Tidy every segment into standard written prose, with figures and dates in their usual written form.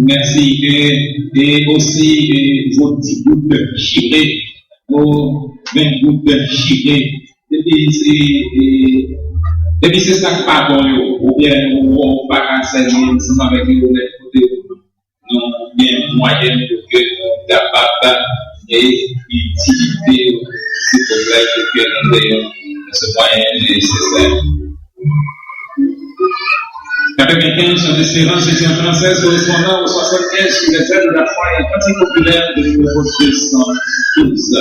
Merci. Et aussi, vos petits groupes chirés, vos 20 groupes chirés. Et puis c'est ça qui pas bon, ou bien on va enseigner ensemble avec les côté nous bien moyen pour que nous capables d'utiliser ces problèmes que nous avons ce moyen nécessaire. Capitaine 15 sur l'espérance session française correspondant au 75 sur les ailes de la foi et parti populaire de numéro 212.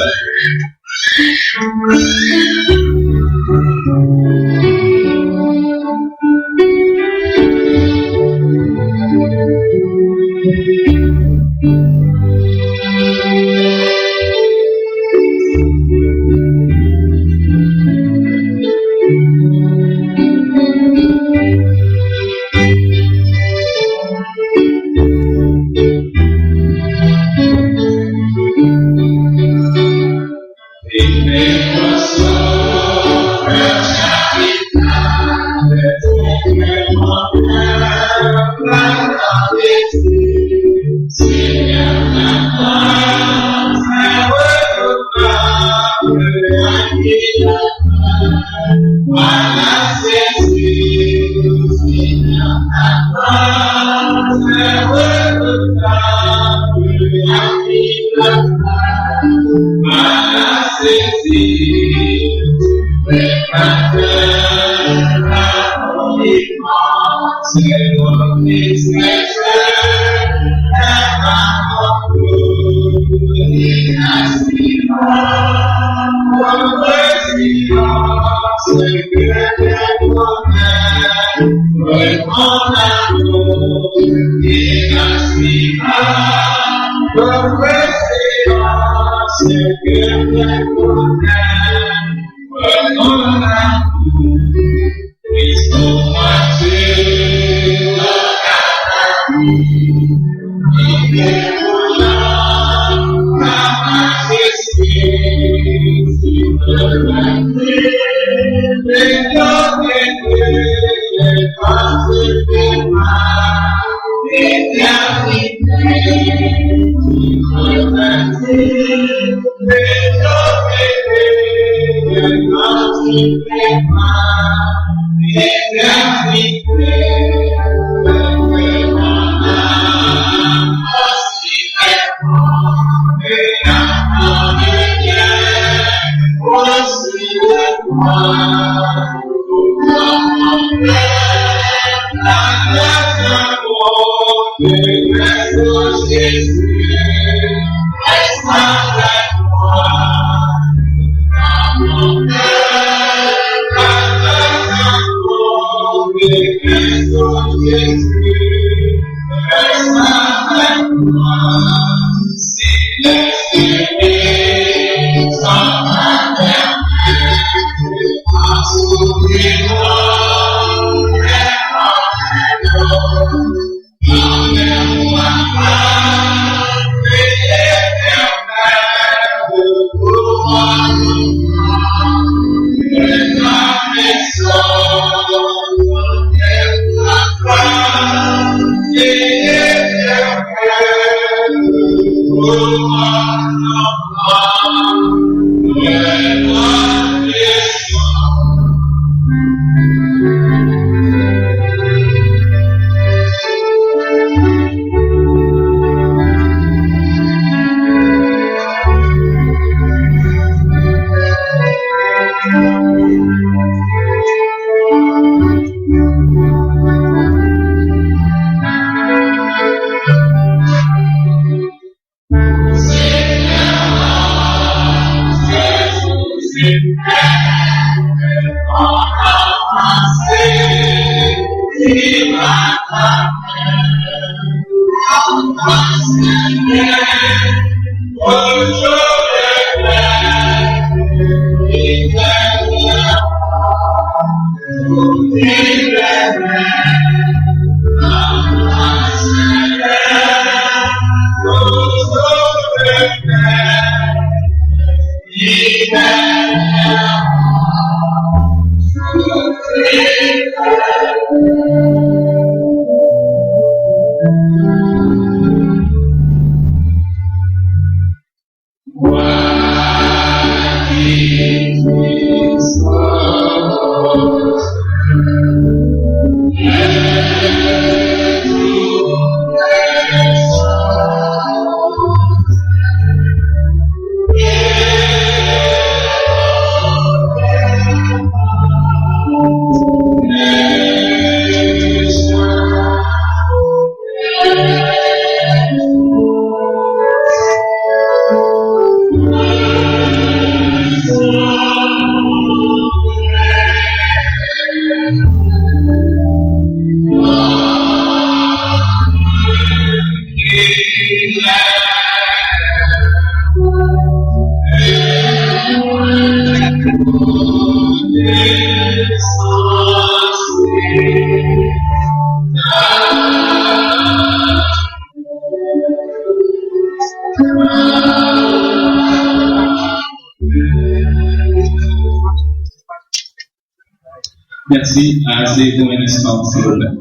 Merci. C'est pour un instant, s'il vous plaît.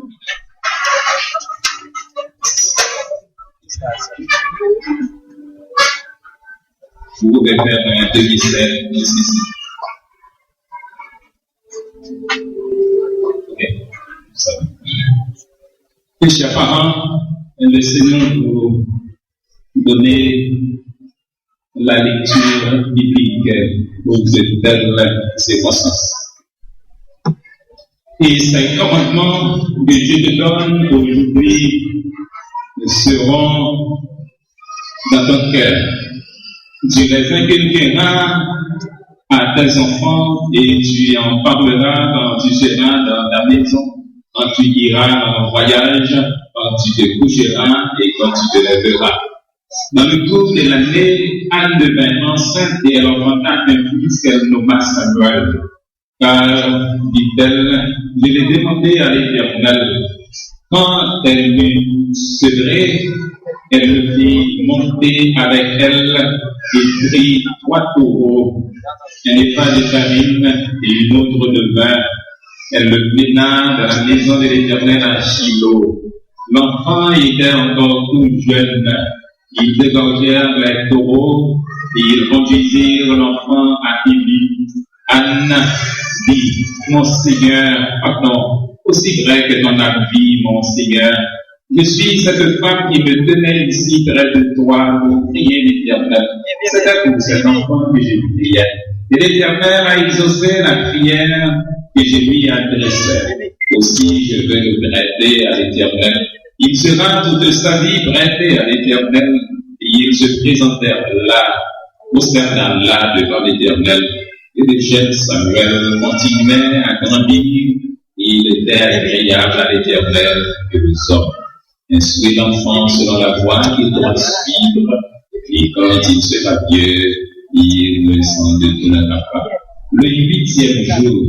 Vous pouvez faire un demi-cercle ici. Ok, ça va. Et chers parents, laissez-nous vous donner la lecture biblique pour cette belle circonstance. Et ces commandements que Dieu te donne aujourd'hui seront dans ton cœur. Tu les inculqueras à tes enfants et tu en parleras quand tu seras dans ta maison, quand tu iras en voyage, quand tu te coucheras et quand tu te lèveras. Dans le cours de l'année, Anne devint enceinte et elle enfanta un fils qu'elle nomma Samuel. Car, dit-elle, je l'ai demandé à l'Éternel. Quand elle m'eut sevré, elle me fit monter avec elle et prit 3 taureaux, un épha de farine et une autre de vin. Elle le mena dans la maison de l'Éternel à Shiloh. L'enfant était encore tout jeune. Ils dégorgèrent les taureaux et ils conduisirent l'enfant à Élie. Anne dit, mon Seigneur, pardon, aussi vrai que ton vie, mon Seigneur, je suis cette femme qui me tenait ici près de toi pour prier l'Éternel. C'était pour cet enfant que je priais. Et l'Éternel a exaucé la prière que je lui adressais. Aussi, je veux le prêter à l'Éternel. Il sera toute sa vie prêté à l'Éternel. Et il se présentèrent là, prosternant là devant l'Éternel. Et le jeune Samuel continuait à grandir. Il était agréable à l'Éternel et aux hommes. Instruit l'enfant selon la voie qu'il doit suivre, et quand il sera vieux, il ne s'en détournera pas. Le 8e jour,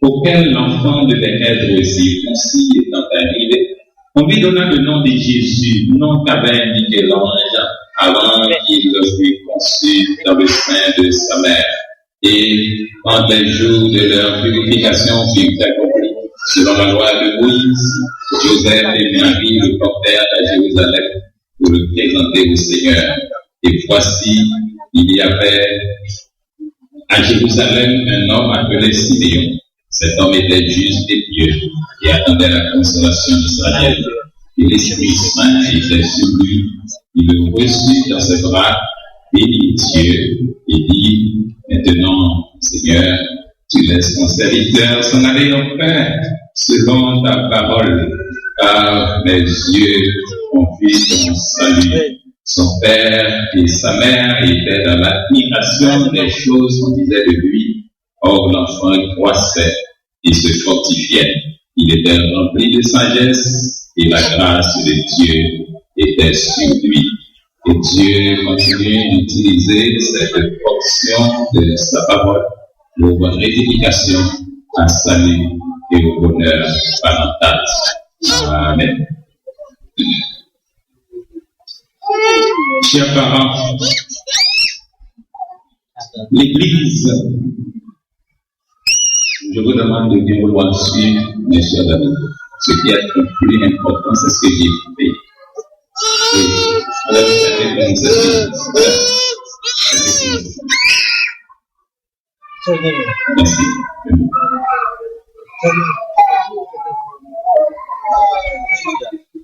auquel l'enfant devait être circoncis étant arrivé, on lui donna le nom de Jésus, nom qu'avait indiqué l'ange avant qu'il fût conçu dans le sein de sa mère. Et quand les jours de leur purification furent accomplis, selon la loi de Moïse, Joseph et Marie le portèrent à Jérusalem pour le présenter au Seigneur. Et voici, il y avait à Jérusalem un homme appelé Siméon. Cet homme était juste et pieux et attendait la consolation d'Israël. Et l'Esprit Saint était sur lui. Il le reçut dans ses bras, bénit Dieu et dit, maintenant, Seigneur, tu laisses ton serviteur s'en aller en paix, selon ta parole, car mes yeux ont vu ton salut. Son père et sa mère étaient dans l'admiration des choses qu'on disait de lui. Or, l'enfant croissait et se fortifiait. Il était rempli de sagesse et la grâce de Dieu était sur lui. Et Dieu continue d'utiliser cette portion de sa parole pour votre édification, à salut et au bonheur parental. Amen. Chers parents, l'Église, je vous demande de bien vouloir suivre, mes chers amis. Ce qui est le plus important, c'est ce que j'ai fait. Merci.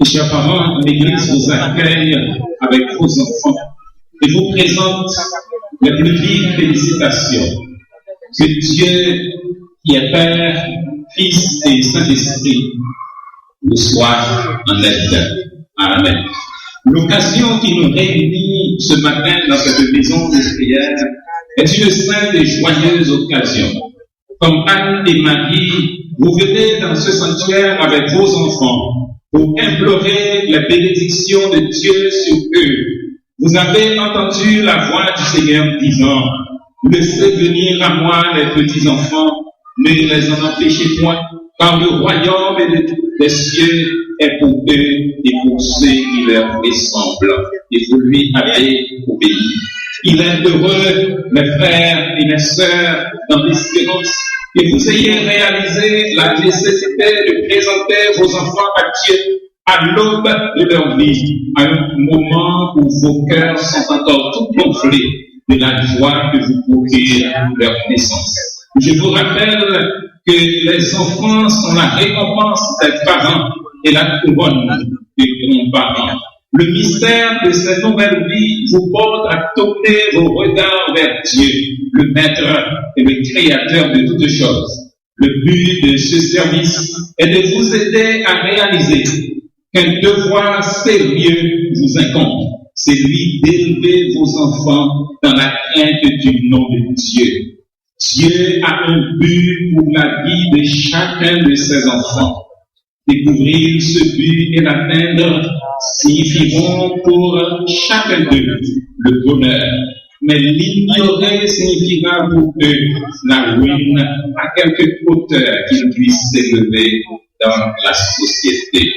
Chers parents, l'Église vous accueille avec vos enfants et vous présente les plus vives félicitations. Que Dieu, qui est Père, Fils et Saint-Esprit, vous soit en aide. Amen. L'occasion qui nous réunit ce matin dans cette maison de prière est une sainte et joyeuse occasion. Comme Anne et Marie, vous venez dans ce sanctuaire avec vos enfants pour implorer la bénédiction de Dieu sur eux. Vous avez entendu la voix du Seigneur disant, « Laissez venir à moi les petits enfants, ne les en empêchez point, car le royaume des cieux est pour eux et pour ceux qui leur ressemblent. » Et vous lui avez obéi. Il est heureux, mes frères et mes sœurs, dans l'espérance que vous ayez réalisé la nécessité de présenter vos enfants à Dieu à l'aube de leur vie, à un moment où vos cœurs sont encore tout gonflés de la joie que vous procure leur naissance. Je vous rappelle que les enfants sont la récompense des parents et la couronne des grands-parents. Le mystère de cette nouvelle vie vous porte à tourner vos regards vers Dieu, le Maître et le Créateur de toutes choses. Le but de ce service est de vous aider à réaliser qu'un devoir sérieux vous incombe, celui d'élever vos enfants dans la crainte du nom de Dieu. Dieu a un but pour la vie de chacun de ses enfants. Découvrir ce but et l'atteindre signifieront pour chacun d'eux le bonheur. Mais l'ignorer signifiera pour eux la ruine à quelque hauteur qu'ils puissent s'élever dans la société.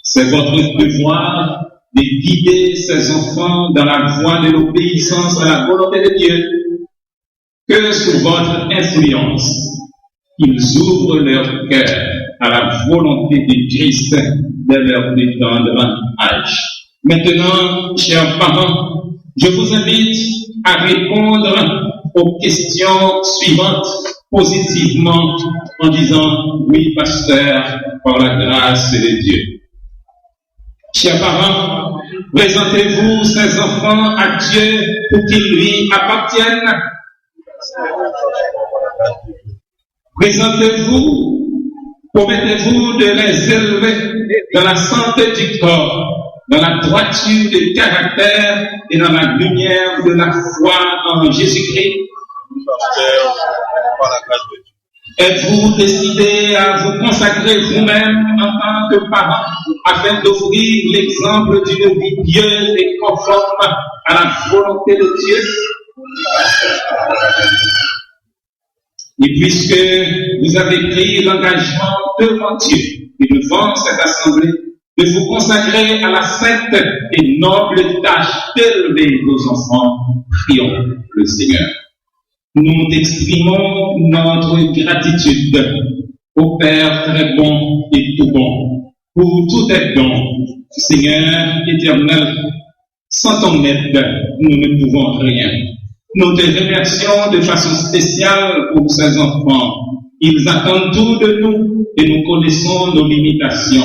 C'est votre devoir de guider ces enfants dans la voie de l'obéissance à la volonté de Dieu. Que sous votre influence, ils ouvrent leur cœur à la volonté de Christ dès leur plus tendre âge. Maintenant, chers parents, je vous invite à répondre aux questions suivantes positivement en disant « Oui, pasteur, par la grâce de Dieu ». Chers parents, présentez-vous ces enfants à Dieu pour qu'ils lui appartiennent. Présentez-vous, promettez-vous de les élever dans la santé du corps, dans la droiture du caractère et dans la lumière de la foi en Jésus-Christ. Êtes-vous décidé à vous consacrer vous-même en tant que parent afin d'offrir l'exemple d'une vie pieuse et conforme à la volonté de Dieu? Et puisque vous avez pris l'engagement devant Dieu et devant cette assemblée de vous consacrer à la sainte et noble tâche d'élever vos enfants, prions le Seigneur. Nous exprimons notre gratitude au Père très bon et tout bon pour tous tes dons. Seigneur éternel, sans ton aide, nous ne pouvons rien. Nous te remercions de façon spéciale pour ces enfants. Ils attendent tout de nous et nous connaissons nos limitations.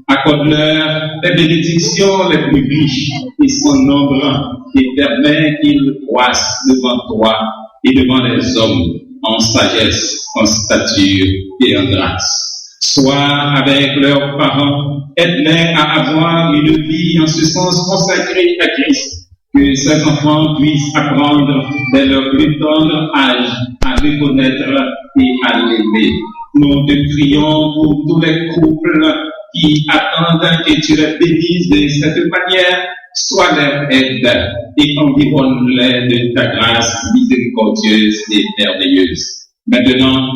Accorde-leur les bénédictions les plus riches et sans nombre et permets qu'ils croissent devant toi et devant les hommes en sagesse, en stature et en grâce. Sois avec leurs parents, aide-les à avoir une vie en ce sens consacrée à Christ. Que ces enfants puissent apprendre dès leur plus tendre âge à reconnaître et à l'aimer. Nous te prions pour tous les couples qui attendent que tu les bénisses de cette manière. Sois leur aide et environne-les de ta grâce miséricordieuse et merveilleuse. Maintenant,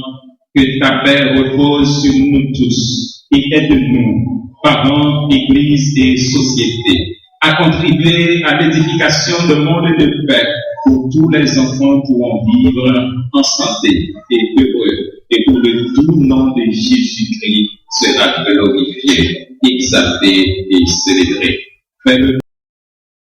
que ta paix repose sur nous tous et aide-nous, parents, église et société, à contribuer à l'édification de monde de paix où tous les enfants pourront vivre en santé et heureux, et où le doux nom de Jésus-Christ sera glorifié, exalté et célébré. Fais-le